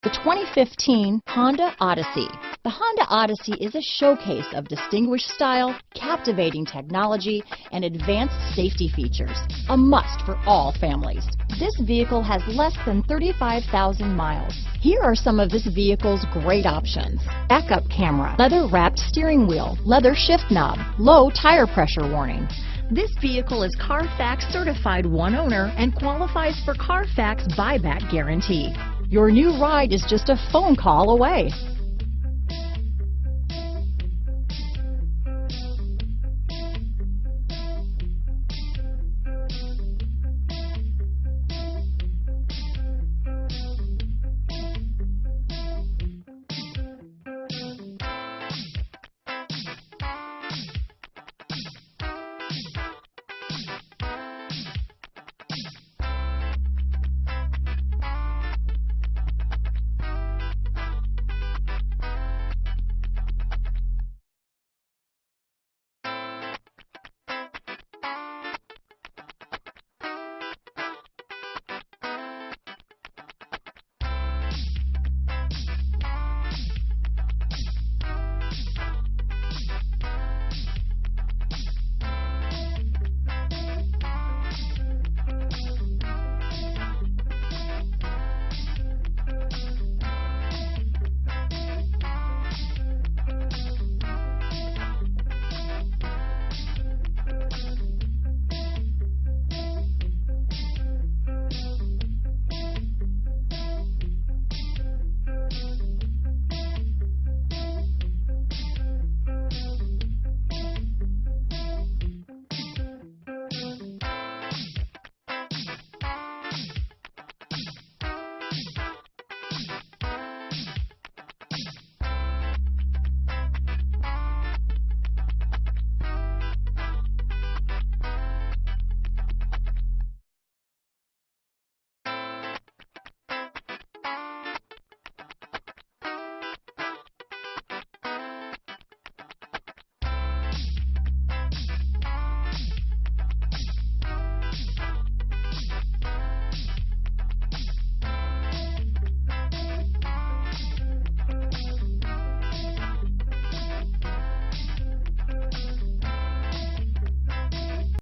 The 2015 Honda Odyssey. The Honda Odyssey is a showcase of distinguished style, captivating technology, and advanced safety features. A must for all families. This vehicle has less than 35,000 miles. Here are some of this vehicle's great options: backup camera, leather-wrapped steering wheel, leather shift knob, low tire pressure warning. This vehicle is Carfax certified one owner and qualifies for Carfax buyback guarantee. Your new ride is just a phone call away.